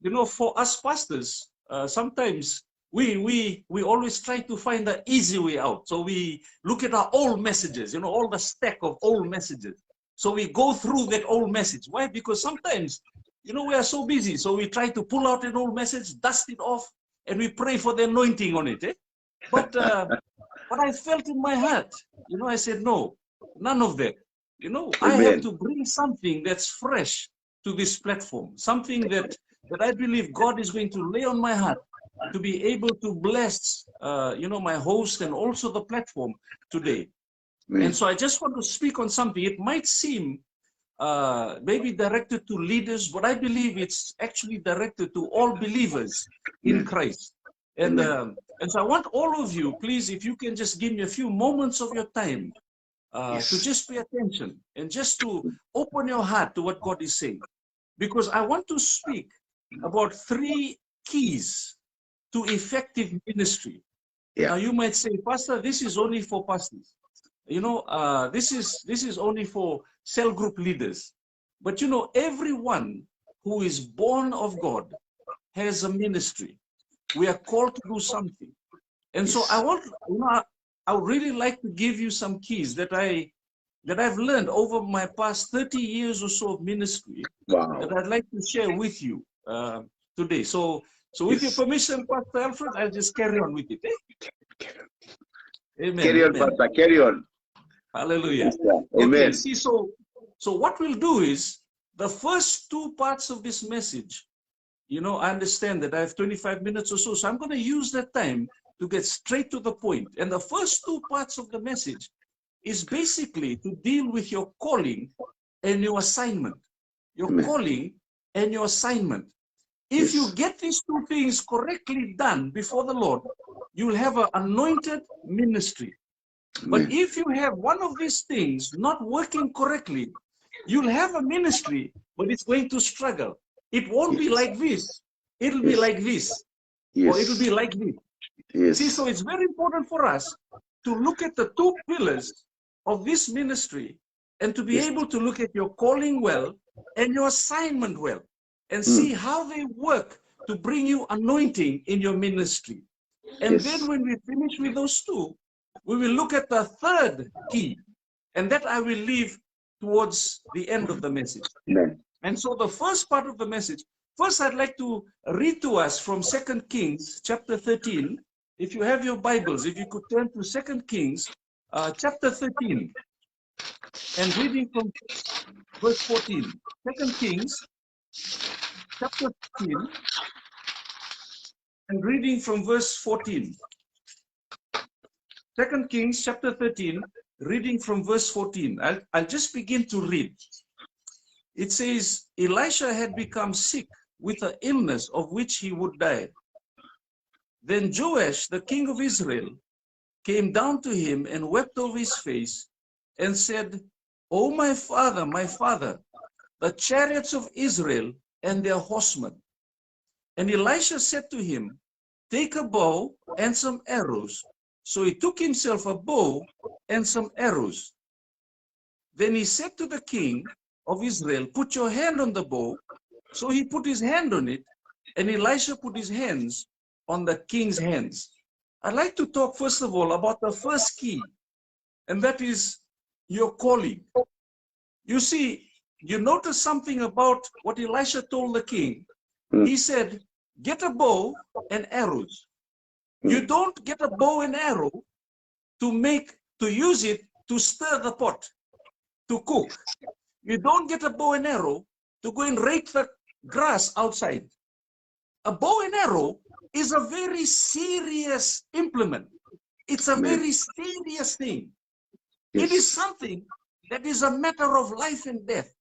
you know, for us pastors, sometimes we always try to find the easy way out. So we look at our old messages, you know, all the stack of old messages. So we go through that old message. Why? Because sometimes, you know, we are so busy. So we try to pull out an old message, dust it off, and we pray for the anointing on it. Eh? But I felt in my heart, you know, I said, no, none of that. You know, I have Amen. to bring something that's fresh to this platform, something that I believe God is going to lay on my heart to be able to bless, you know, my host and also the platform today. And Amen. so I just want to speak on something. It might seem maybe directed to leaders, but I believe it's actually directed to all believers in Amen. Christ. Amen. And so I want all of you, please, if you can just give me a few moments of your time to Yes. just pay attention and just to open your heart to what God is saying. Because I want to speak about 3 keys to effective ministry. Now Yeah. you might say, Pastor, this is only for pastors. You know, this is only for cell group leaders. But you know, everyone who is born of God has a ministry. We are called to do something. And so I Yes. want, you know, I would really like to give you some keys that I've learned over my past 30 years or so of ministry that Wow. I'd like to share with you today. So with your Yes. permission, Pastor Alfred, I'll just carry on with it. Eh? Amen. Carry on, Amen. Pastor. Carry on. Hallelujah. Yes, sir. Okay, Amen. see, so what we'll do is the first 2 parts of this message, you know, I understand that I have 25 minutes or so I'm going to use that time to get straight to the point. And the first 2 parts of the message is basically to deal with your calling and your assignment. Your Amen. calling and your assignment. If you Yes. get these 2 things correctly done before the Lord, you'll have an anointed ministry. But Amen. if you have one of these things not working correctly, you'll have a ministry, but it's going to struggle. It won't be Yes. like this. It'll be Yes. like this, or it'll Yes. be like this. See, so Yes. it's very important for us to look at the 2 pillars of this ministry and to be Yes. able to look at your calling well and your assignment well and see Mm. how they work to bring you anointing in your ministry. And then Yes. when we finish with those 2, we will look at the 3rd key, and that I will leave towards the end of the message. Amen. And so the first part of the message, first I'd like to read to us from 2 Kings chapter 13. If you have your Bibles, if you could turn to 2 Kings chapter 13 and reading from verse 14. 2 Kings chapter 13 and reading from verse 14. 2 Kings chapter 13, reading from verse 14. I'll just begin to read. It says, Elisha had become sick with an illness of which he would die. Then Joash, the king of Israel, came down to him and wept over his face and said, O my father, the chariots of Israel and their horsemen. And Elisha said to him, take a bow and some arrows. So he took himself a bow and some arrows. Then he said to the king of Israel, put your hand on the bow. So he put his hand on it, and Elisha put his hands on the king's hands. I'd like to talk first of all about the first key, and that is your calling. You see, you notice something about what Elisha told the king. Mm. He said, get a bow and arrows. You Mm. don't get a bow and arrow to use it to stir the pot, to cook. You don't get a bow and arrow to go and rake the grass outside. A bow and arrow is a very serious implement. It's a Amen. very serious thing. It is Yes. something that is a matter of life and death.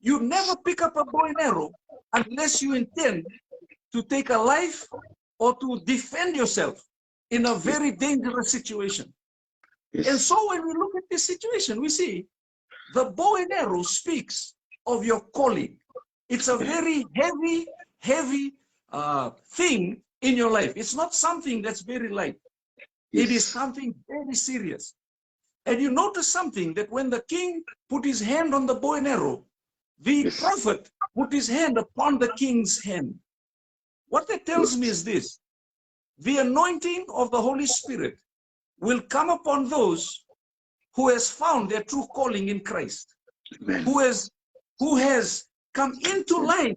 You never pick up a bow and arrow unless you intend to take a life or to defend yourself in a Yes. very dangerous situation. And Yes. so when we look at this situation, we see the bow and arrow speaks of your calling. It's a very heavy thing in your life. It's not something that's very light. It is Yes. something very serious. And you notice something, that when the king put his hand on the bow and arrow, the Yes. prophet put his hand upon the king's hand. What that tells me is this: the anointing of the Holy Spirit will come upon those who has found their true calling in Christ, Amen. who has come into line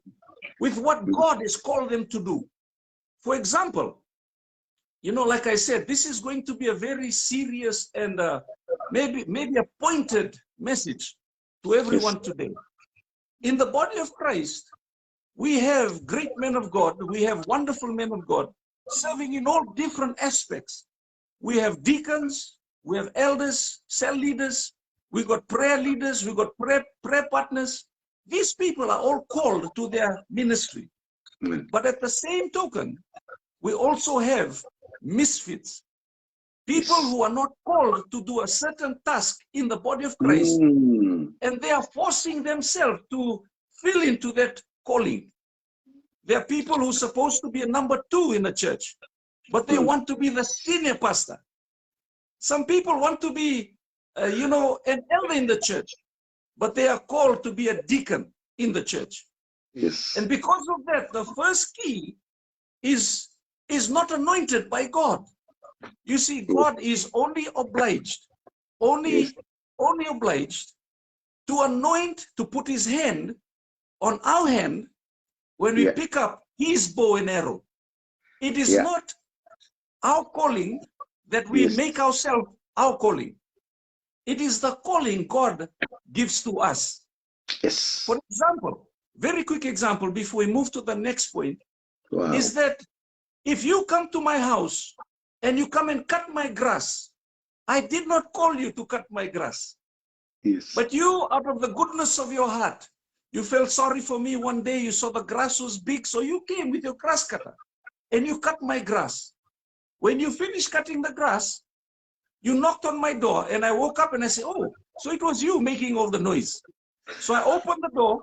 with what God has called them to do. For example, you know, like I said, this is going to be a very serious and maybe a pointed message to everyone today. In the body of Christ, we have great men of God, we have wonderful men of God serving in all different aspects. We have deacons, we have elders, cell leaders, we got prayer leaders, we got prayer partners. These people are all called to their ministry. But at the same token, we also have misfits, people who are not called to do a certain task in the body of Christ, and they are forcing themselves to fill into that calling. There are people who are supposed to be a number 2 in the church, but they want to be the senior pastor. Some people want to be, you know, an elder in the church, but they are called to be a deacon in the church. Yes. And because of that, the first key is not anointed by God. You see, God is only obliged, only obliged to anoint, to put his hand on our hand when we pick up his bow and arrow. It is not our calling that we make ourselves our calling. It is the calling God gives to us. Yes. For example, very quick example before we move to the next point, is that if you come to my house and you come and cut my grass, I did not call you to cut my grass. Yes. But you, out of the goodness of your heart, you felt sorry for me one day, you saw the grass was big, so you came with your grass cutter and you cut my grass. When you finished cutting the grass, you knocked on my door and I woke up and I said, oh, so it was you making all the noise. So I opened the door,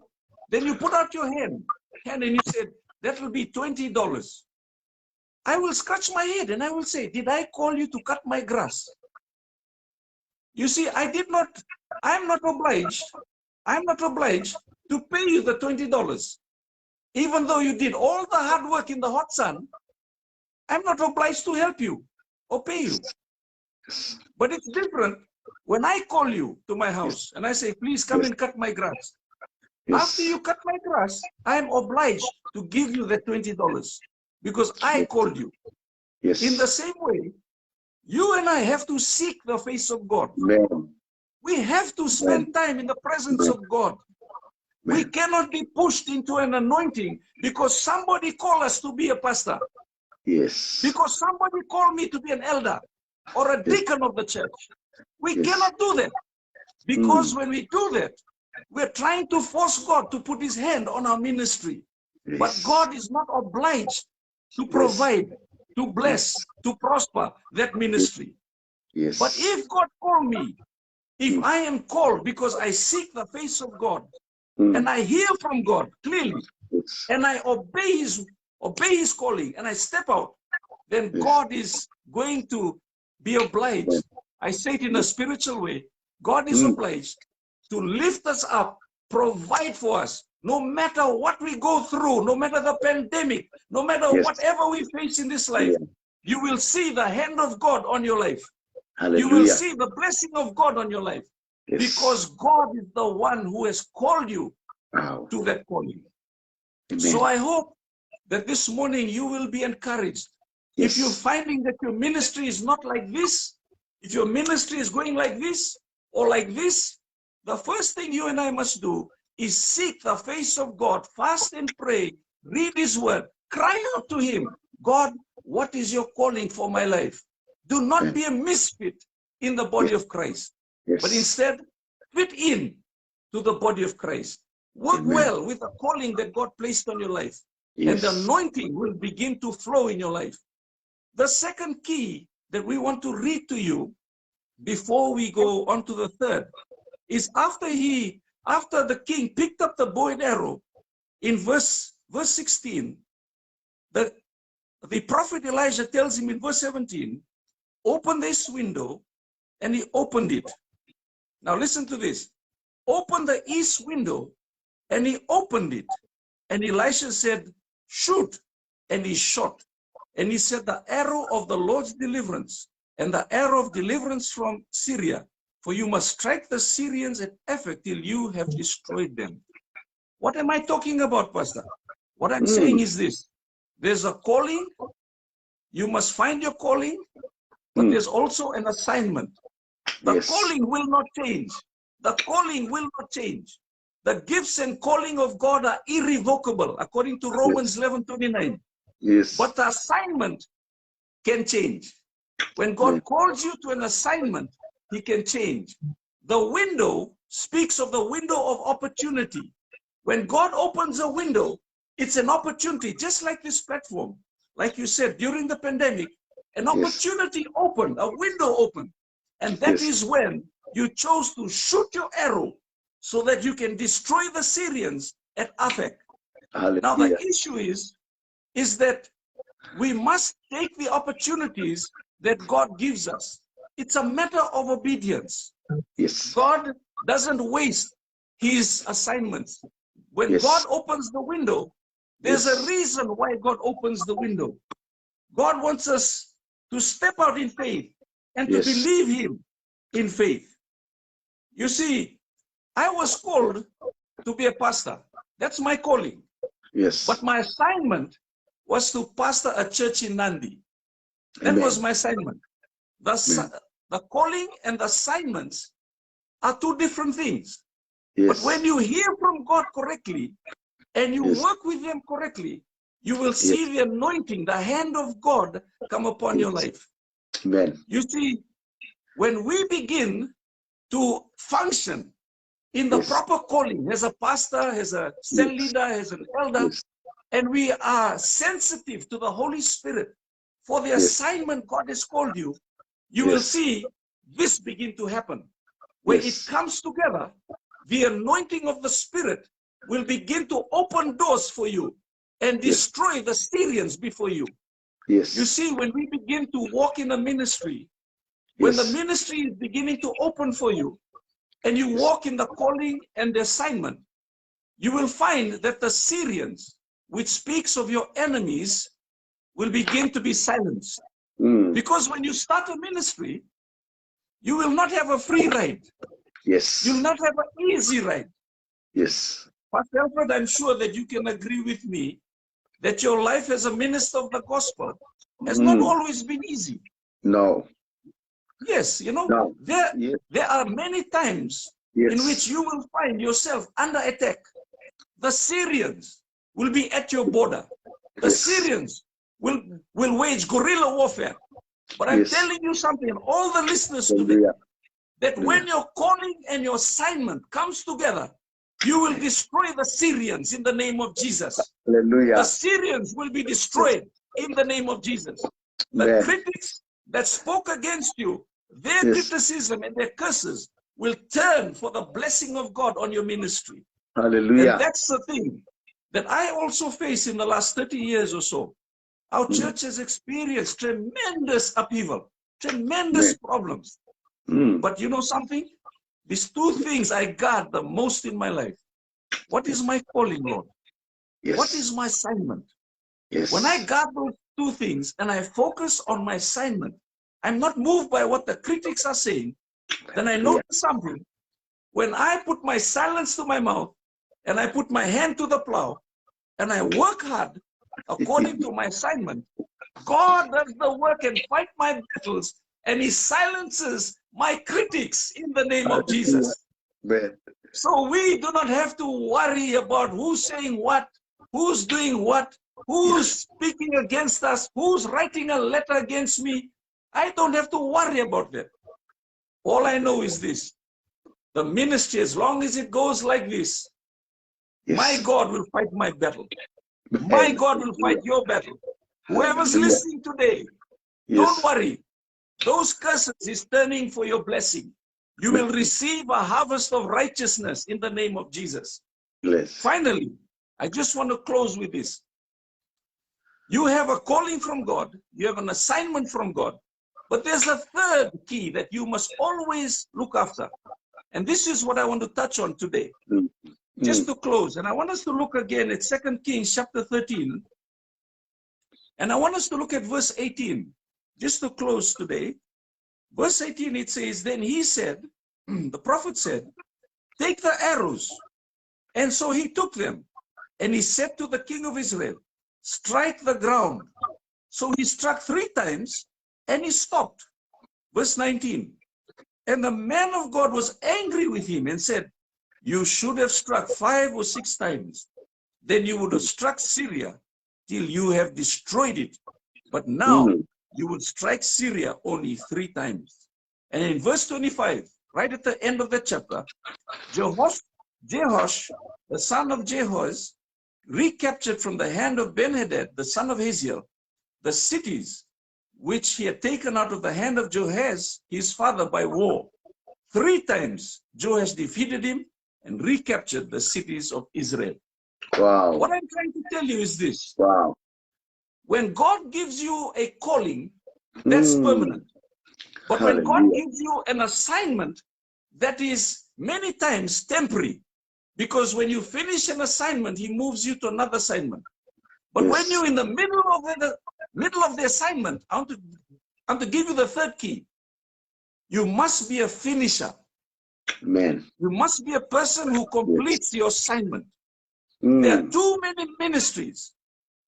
then you put out your hand and you said, that will be $20. I will scratch my head and I will say, did I call you to cut my grass? You see, I'm not obliged to pay you the $20. Even though you did all the hard work in the hot sun, I'm not obliged to help you or pay you. But it's different when I call you to my house and I say, please come and cut my grass. After you cut my grass, I'm obliged to give you the $20 because I called you. In the same way, you and I have to seek the face of God. We have to spend time in the presence of God. We cannot be pushed into an anointing because somebody called us to be a pastor. Yes. Because somebody called me to be an elder or a deacon of the church. We cannot do that. Because when we do that, we're trying to force God to put his hand on our ministry. But God is not obliged to provide, to bless, to prosper that ministry. But if God called me, if I am called because I seek the face of God and I hear from God clearly and I obey his calling and I step out, then God is going to be obliged. I say it in a spiritual way. God is obliged to lift us up, provide for us, no matter what we go through, no matter the pandemic, no matter whatever we face in this life, you will see the hand of God on your life. Hallelujah. You will see the blessing of God on your life because God is the one who has called you to that calling. So I hope that this morning you will be encouraged. If you're finding that your ministry is not like this, if your ministry is going like this or like this, the first thing you and I must do is seek the face of God, fast and pray, read his word, cry out to him. God, what is your calling for my life? Do not be a misfit in the body of Christ, but instead fit in to the body of Christ. Work well with the calling that God placed on your life, and the anointing will begin to flow in your life. The second key that we want to read to you before we go on to the third is after the king picked up the bow and arrow in verse 16, the prophet Elijah tells him in verse 17, open this window, and he opened it. Now listen to this. Open the east window, and he opened it. And Elisha said, shoot. and he shot. And he said, the arrow of the Lord's deliverance and the arrow of deliverance from Syria, for you must strike the Syrians at Aphek till you have destroyed them. What am I talking about, Pastor? What I'm saying is this. There's a calling. You must find your calling, but there's also an assignment. The calling will not change. The calling will not change. The gifts and calling of God are irrevocable, according to Romans 11:29. Yes. But the assignment can change. When God calls you to an assignment, he can change. The window speaks of the window of opportunity. When God opens a window, it's an opportunity, just like this platform. Like you said, during the pandemic, an opportunity opened, a window opened. And that is when you chose to shoot your arrow so that you can destroy the Syrians at Aphek. Now the issue is that we must take the opportunities that God gives us. It's a matter of obedience. Yes. God doesn't waste his assignments. When God opens the window, there's a reason why God opens the window. God wants us to step out in faith and to believe him in faith. You see, I was called to be a pastor. That's my calling. Yes. But my assignment was to pastor a church in Nandi. That was my assignment. The calling and the assignments are two different things. But when you hear from God correctly and you work with him correctly, you will see the anointing, the hand of God come upon your life. Amen. You see, when we begin to function in the proper calling, as a pastor, as a cell leader, as an elder, and we are sensitive to the Holy Spirit for the assignment God has called you, you will see this begin to happen. When it comes together, the anointing of the Spirit will begin to open doors for you and destroy the Syrians before you. You see, when we begin to walk in a ministry, when the ministry is beginning to open for you, and you walk in the calling and the assignment, you will find that the Syrians, which speaks of your enemies, will begin to be silenced. Because when you start a ministry, you will not have a free ride. You'll not have an easy ride. Pastor Alfred, I'm sure that you can agree with me that your life as a minister of the gospel has not always been easy. No. Yes, you know, there are many times in which you will find yourself under attack. The Syrians will be at your border. The Syrians will wage guerrilla warfare. But I'm telling you something, all the listeners today, that when your calling and your assignment comes together, you will destroy the Syrians in the name of Jesus. Hallelujah. The Syrians will be destroyed in the name of Jesus. The critics that spoke against you, their criticism and their curses will turn for the blessing of God on your ministry. Hallelujah. And that's the thing that I also face in the last 30 years or so. Our church has experienced tremendous upheaval, tremendous problems. But you know something? These two things I guard the most in my life. What is my calling, Lord? What is my assignment? When I guard those two things and I focus on my assignment, I'm not moved by what the critics are saying. Then I notice something. When I put my silence to my mouth and I put my hand to the plow and I work hard according to my assignment, God does the work and fight my battles, and he silences my critics in the name of Jesus. So we do not have to worry about who's saying what, who's doing what, who's speaking against us, who's writing a letter against me. I don't have to worry about that. All I know is this. The ministry, as long as it goes like this, my God will fight my battle. My God will fight your battle. Whoever's listening today, don't worry. Those curses is turning for your blessing. You will receive a harvest of righteousness in the name of Jesus. Finally, I just want to close with this. You have a calling from God. You have an assignment from God. But there's a third key that you must always look after. And this is what I want to touch on today. Just to close. And I want us to look again at 2 Kings chapter 13. And I want us to look at verse 18, just to close today. Verse 18, it says, then he said, the prophet said, take the arrows. And so he took them. And he said to the king of Israel, strike the ground. So he struck 3 times and he stopped. Verse 19. And the man of God was angry with him and said, you should have struck 5 or 6 times. Then you would have struck Syria till you have destroyed it. But now you would strike Syria only 3 times. And in verse 25, right at the end of the chapter, Jehosh, the son of Jehoaz, recaptured from the hand of Ben-Hadad, the son of Hazael, the cities which he had taken out of the hand of Jehoaz, his father, by war. 3 times Joash defeated him and recaptured the cities of Israel. Wow. What I'm trying to tell you is this. Wow. When God gives you a calling, that's permanent. But when God gives you an assignment, that is many times temporary. Because when you finish an assignment, he moves you to another assignment. But when you're in the middle of the assignment, I want to give you the 3rd key. You must be a finisher. Amen. You must be a person who completes your assignment. There are too many ministries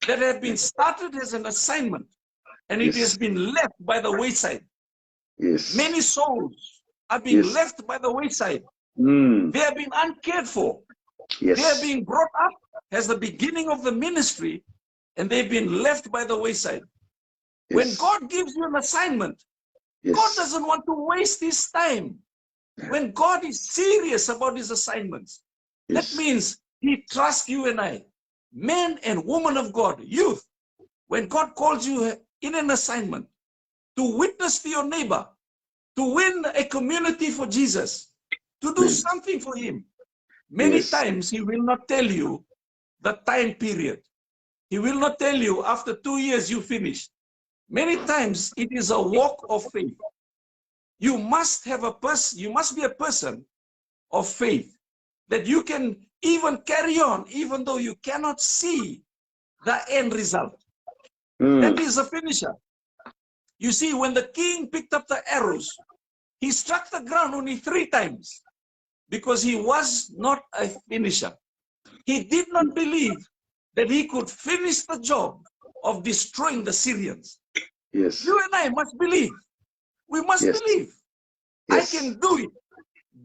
that have been started as an assignment, and it has been left by the wayside. Many souls are being left by the wayside. They have been uncared for. They are being brought up as the beginning of the ministry, and they've been left by the wayside. When God gives you an assignment, God doesn't want to waste his time. When God is serious about his assignments, that means he trusts you and I, men and women of God, youth. When God calls you in an assignment to witness to your neighbor, to win a community for Jesus, to do something for him, many times he will not tell you the time period. He will not tell you after 2 years you finished. Many times it is a walk of faith. You must have a person, you must be a person of faith that you can even carry on even though you cannot see the end result. That is a finisher. You see, when the king picked up the arrows, he struck the ground only 3 times because he was not a finisher. He did not believe that he could finish the job of destroying the Syrians. You and I must believe. We must believe. I can do it.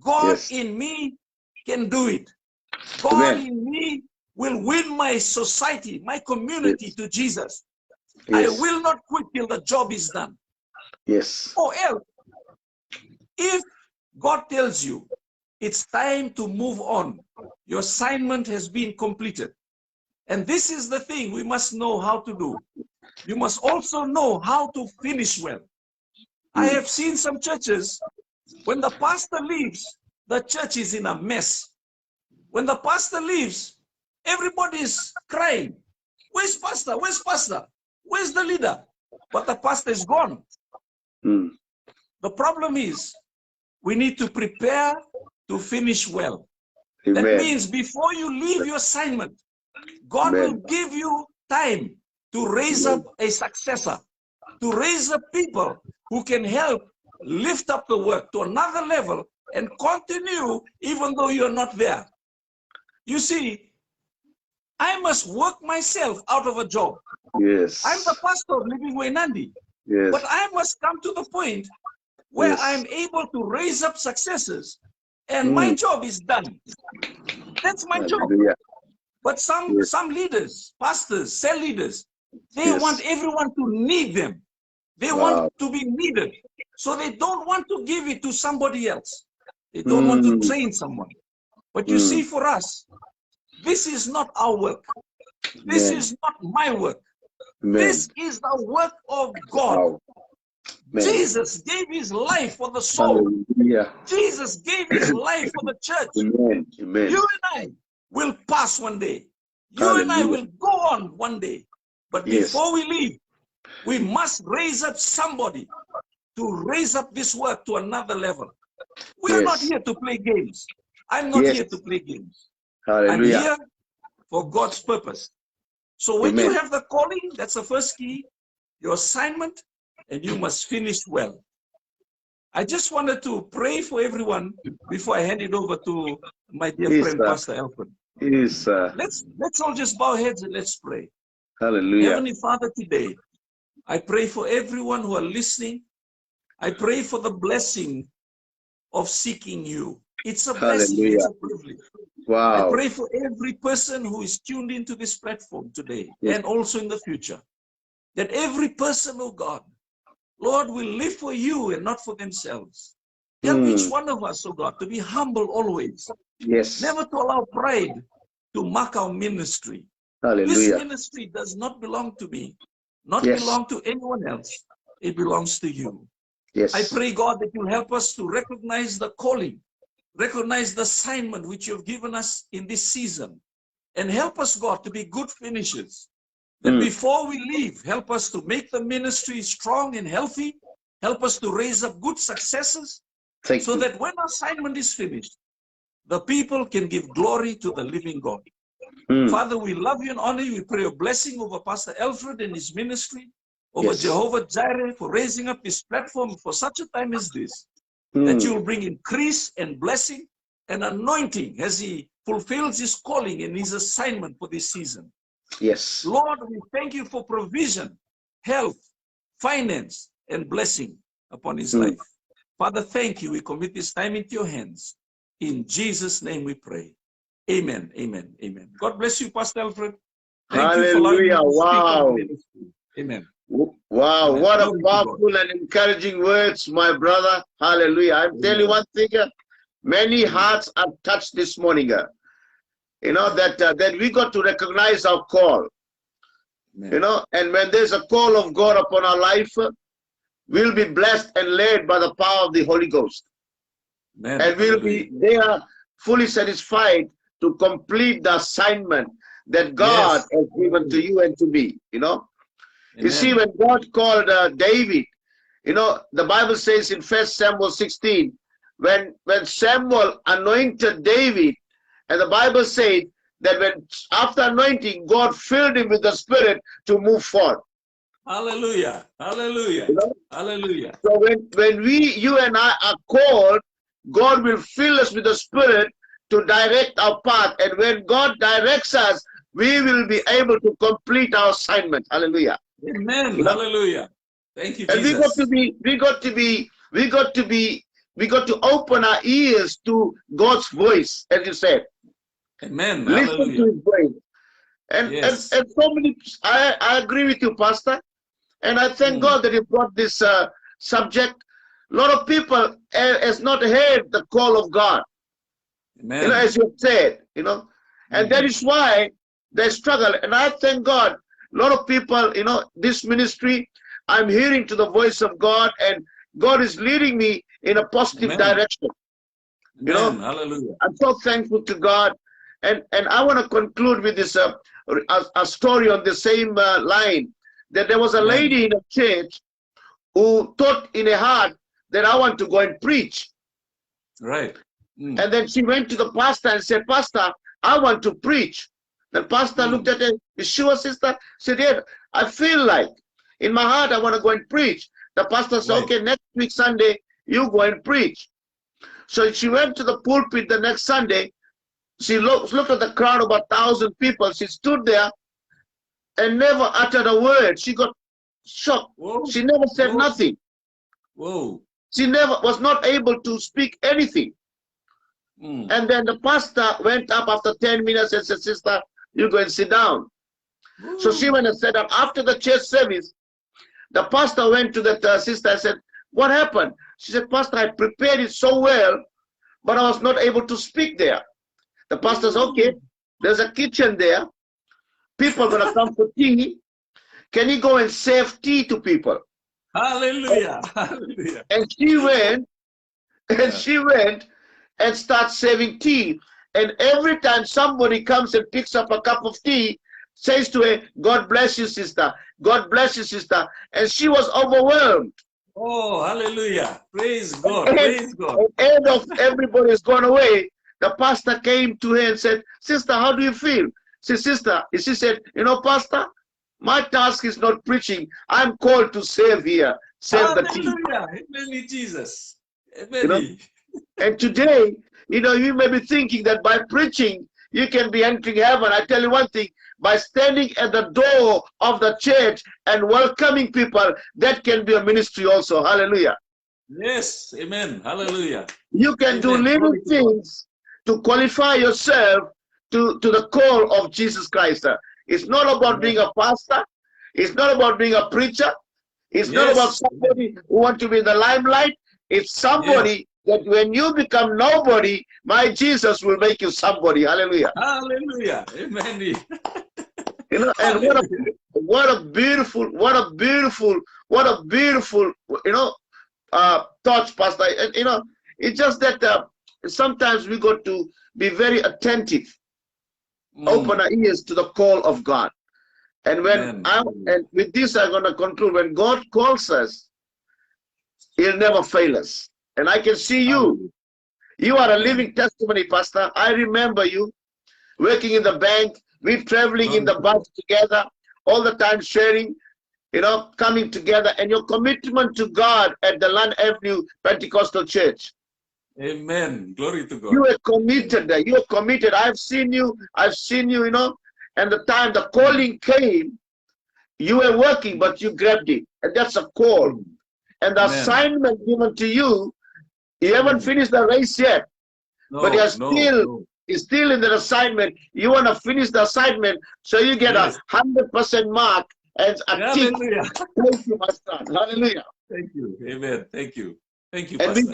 God in me can do it. God in me will win my society, my community to Jesus. I will not quit till the job is done. Or else, if God tells you it's time to move on, your assignment has been completed. And this is the thing we must know how to do. You must also know how to finish well. I have seen some churches, when the pastor leaves, the church is in a mess. When the pastor leaves, everybody is crying. Where's pastor? Where's pastor? Where's the leader? But the pastor is gone. The problem is, we need to prepare to finish well. That means before you leave your assignment, God will give you time to raise up a successor, to raise up people who can help lift up the work to another level and continue even though you're not there. You see, I must work myself out of a job. I'm the pastor of Living Way Nandi. But I must come to the point where I'm able to raise up successors and my job is done. That's my job. But some leaders, pastors, cell leaders, they want everyone to need them. They want to be needed. So they don't want to give it to somebody else. They don't want to train someone. But you see, for us, this is not our work. This is not my work. This is the work of God. Jesus gave his life for the soul. Jesus gave his life for the church. You and I will pass one day. You and I will go on one day. But before we leave, we must raise up somebody to raise up this work to another level. We are not here to play games. I'm not here to play games. I'm here for God's purpose. So when Amen. you have the calling, that's the first key, your assignment, and you must finish well. I just wanted to pray for everyone before I hand it over to my dear Yes, friend, sir. Pastor Alfred. Yes, sir. Let's all just bow heads and let's pray. Hallelujah. Heavenly Father, today, I pray for everyone who are listening. I pray for the blessing of seeking you. It's a blessing. Hallelujah. It's a privilege. I Wow. pray for every person who is tuned into this platform today Yes. and also in the future, that every person, oh God, Lord, will live for you and not for themselves. Help each one of us, oh God, to be humble always, Yes. never to allow pride to mark our ministry. This Hallelujah. ministry does not belong to me, not Yes. belong to anyone else. It belongs to you. Yes. I pray, God, that you'll help us to recognize the calling, recognize the assignment which you've given us in this season, and help us, God, to be good finishers. That before we leave, help us to make the ministry strong and healthy, help us to raise up good successes, Thank so you. that when our assignment is finished, the people can give glory to the living God. Father, we love you and honor you. We pray a blessing over Pastor Alfred and his ministry, over Yes. Jehovah Jireh for raising up this platform for such a time as this, that you will bring increase and blessing and anointing as he fulfills his calling and his assignment for this season. Yes. Lord, we thank you for provision, health, finance, and blessing upon his life. Father, thank you. We commit this time into your hands. In Jesus' name we pray. Amen, amen, amen. God bless you, Pastor Alfred. Thank you for allowing me Hallelujah. to speak on Wow. the ministry. Amen. Wow. Amen. What a Glory to God. powerful and encouraging words, my brother. Hallelujah. I'm telling you one thing. Many hearts are touched this morning. You know, that we got to recognize our call. Amen. You know, and when there's a call of God upon our life, we'll be blessed and led by the power of the Holy Ghost. Amen. And we'll Hallelujah. be there fully satisfied to complete the assignment that God Yes. has given to you and to me. You know, you see, Amen. when God called David, you know, the Bible says in 1 Samuel 16, when Samuel anointed David, and the Bible said that when after anointing, God filled him with the Spirit to move forward. Hallelujah. Hallelujah. You know? Hallelujah. So when you and I are called, God will fill us with the Spirit to direct our path. And when God directs us, we will be able to complete our assignment. Hallelujah. Amen. You know? Hallelujah. Thank you, And Jesus. we got to open our ears to God's voice, as you said. Amen. Listen Hallelujah. to his voice. And, Yes. and so many, I agree with you, Pastor. And I thank God that you brought this subject. A lot of people has not heard the call of God. Amen. You know, as you said, you know, and that is why they struggle. And I thank God. A lot of people, you know, this ministry, I'm hearing to the voice of God, and God is leading me in a positive Amen. direction. You know, Amen. Hallelujah. I'm so thankful to God. And I want to conclude with this a story on the same line, that there was a Amen. lady in a church who thought in her heart that I want to go and preach. Right. And then she went to the pastor and said, Pastor, I want to preach. The pastor looked at her, is she a sister? She said, yeah, I feel like in my heart I want to go and preach. The pastor said, Right. okay, next week Sunday, you go and preach. So she went to the pulpit the next Sunday. She looked at the crowd, about 1,000 people. She stood there and never uttered a word. She got shocked. Whoa. She never said Whoa. nothing. Whoa. She never was not able to speak anything. And then the pastor went up after 10 minutes and said, sister, you go and sit down. Woo. So she went and sat down. After the church service, the pastor went to that sister and said, what happened? She said, Pastor, I prepared it so well, but I was not able to speak there. The pastor said, okay, there's a kitchen there. People are going to come for tea. Can you go and serve tea to people? Hallelujah. Hallelujah. And she went, and started serving tea. And every time somebody comes and picks up a cup of tea, says to her, God bless you, sister. God bless you, sister. And she was overwhelmed. Oh, hallelujah. Praise God. And Praise God. at the end of everybody's gone away, the pastor came to her and said, sister, how do you feel? sister, she said, you know, Pastor, my task is not preaching. I'm called to save here, save the team. Hallelujah. Amen, Jesus. You know? Amen. And today, you know, you may be thinking that by preaching, you can be entering heaven. I tell you one thing, by standing at the door of the church and welcoming people, that can be a ministry also. Hallelujah. Yes. Amen. Hallelujah. You can do Amen. little Glory to God. things to qualify yourself to the call of Jesus Christ. It's not about Amen. being a pastor. It's not about being a preacher. It's not about Yes. somebody who wants to be in the limelight. It's somebody that when you become nobody, my Jesus will make you somebody. Hallelujah. Hallelujah. Amen. You know, and Hallelujah. what a beautiful, you know, thoughts, Pastor. And, you know, it's just that sometimes we got to be very attentive, open our ears to the call of God. And when and with this, I'm going to conclude. When God calls us, He'll never fail us. And I can see you. You are a living testimony, Pastor. I remember you working in the bank. We're traveling in the bus together, all the time sharing, you know, coming together, and your commitment to God at the Land Avenue Pentecostal Church. Amen. Glory to God. You are committed there. You are committed. I've seen you, you know, and the time the calling came, you were working, but you grabbed it. And that's a call. And the assignment given to you, you haven't finished the race yet. But you're still in the assignment. You want to finish the assignment, so you get a 100% mark as a tick. Thank you, my son. Hallelujah. Thank you. Amen. Thank you. Thank you, and Pastor.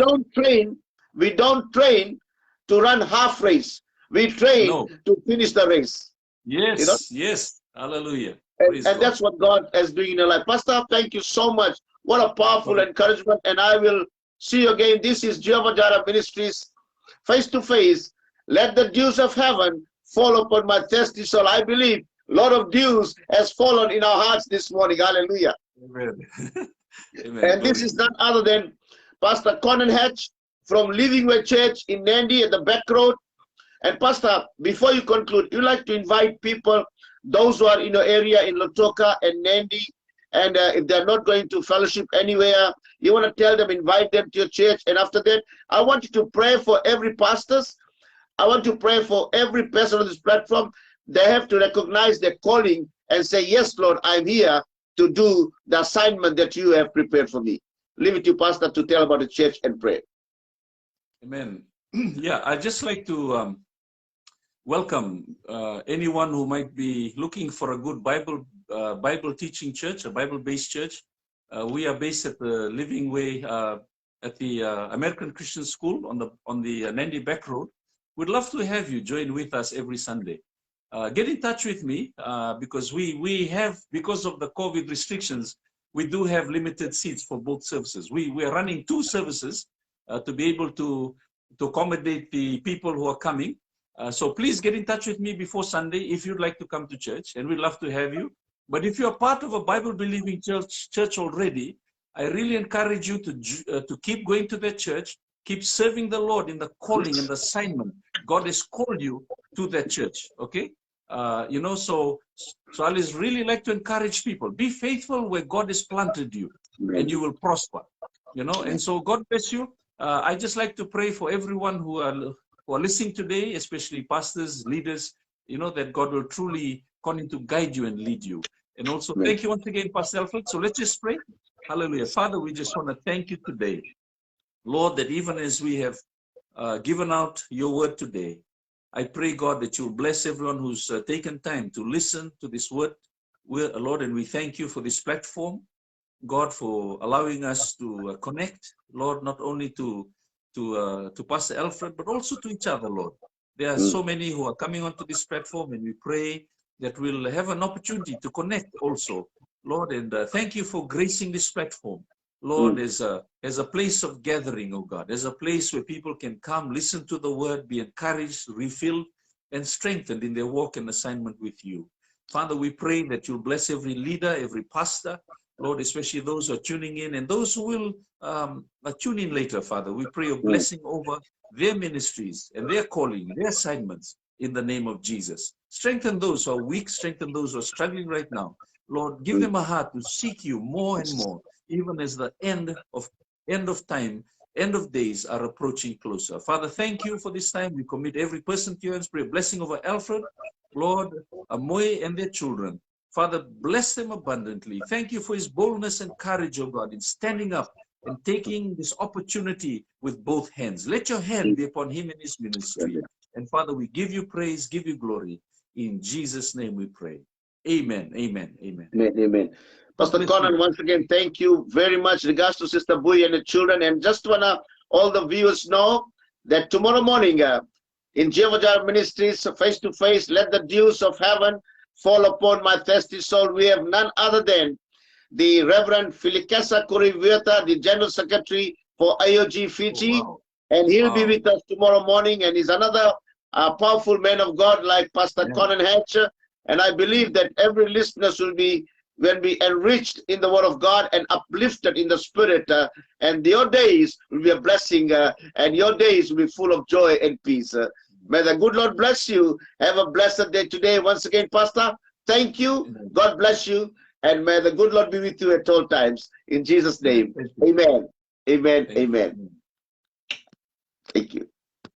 we don't train to run half race. We train to finish the race. Yes, you know? Yes. Hallelujah. And that's what God is doing in your life. Pastor, thank you so much. What a powerful encouragement. And I will see you again. This is Jehovah Jireh Ministries, face to face. Let the dews of heaven fall upon my thirsty soul. I believe a lot of dews has fallen in our hearts this morning. Hallelujah. Amen. Amen. And this is none other than Pastor Conan Hatch from Living Way Church in Nandi at the back road. And Pastor, before you conclude, you like to invite people, those who are in your area in Lotoka and Nandi, and if they're not going to fellowship anywhere, you want to tell them, invite them to your church. And after that, I want you to pray for every pastors. I want to pray for every person on this platform. They have to recognize their calling and say, yes, Lord, I'm here to do the assignment that you have prepared for me. Leave it to Pastor to tell about the church and pray. Amen. Yeah, I'd just like to welcome anyone who might be looking for a good Bible teaching church, a Bible-based church. We are based at the Living Way at the American Christian School on the Nandi Back Road. We'd love to have you join with us every Sunday. Get in touch with me because we have, because of the COVID restrictions, we do have limited seats for both services. We are running 2 services to be able to accommodate the people who are coming. So please get in touch with me before Sunday if you'd like to come to church, and we'd love to have you. But if you're part of a Bible-believing church already, I really encourage you to keep going to that church, keep serving the Lord in the calling and the assignment God has called you to that church. Okay, you know, so I just really like to encourage people: be faithful where God has planted you, and you will prosper. You know, and so God bless you. I just like to pray for everyone who are listening today, especially pastors, leaders, you know, that God will truly continue to guide you and lead you. And also, thank you once again, Pastor Alfred. So let's just pray. Hallelujah. Father, we just want to thank you today, Lord, that even as we have given out your word today, I pray, God, that you'll bless everyone who's taken time to listen to this word, Lord, and we thank you for this platform, God, for allowing us to connect, Lord, not only to Pastor Alfred, but also to each other, Lord. There are so many who are coming onto this platform, and we pray that we'll have an opportunity to connect also, Lord. And thank you for gracing this platform, Lord, as a place of gathering, oh God, as a place where people can come, listen to the word, be encouraged, refilled, and strengthened in their walk and assignment with you. Father, we pray that you'll bless every leader, every pastor, Lord, especially those who are tuning in and those who will tune in later, Father. We pray your blessing over their ministries and their calling, their assignments in the name of Jesus. Strengthen those who are weak, strengthen those who are struggling right now. Lord, give them a heart to seek you more and more, even as the end of time, end of days are approaching closer. Father, thank you for this time. We commit every person to you and pray a blessing over Alfred, Lord, Amoy and their children. Father, bless them abundantly. Thank you for his boldness and courage, oh God, in standing up and taking this opportunity with both hands. Let your hand be upon him and his ministry. And Father, we give you praise, give you glory. In Jesus' name we pray. Amen, amen, amen. Amen, amen. Pastor Conan, once again, thank you very much. Regards to Sister Bui and the children. And just wanna all the viewers know that tomorrow morning in Jehovah Jireh Ministries, face to face, let the dews of heaven fall upon my thirsty soul. We have none other than the Reverend Filikesa Kurivieta, the General Secretary for IOG Fiji. Oh, wow. And he'll be with us tomorrow morning. And he's another powerful man of God like Pastor Conan Hatcher. And I believe that every listener will be enriched in the word of God and uplifted in the spirit. And your days will be a blessing, and your days will be full of joy and peace. May the good Lord bless you. Have a blessed day today. Once again, Pastor, thank you. God bless you. And may the good Lord be with you at all times. In Jesus' name. Amen. Amen. Amen. Thank you.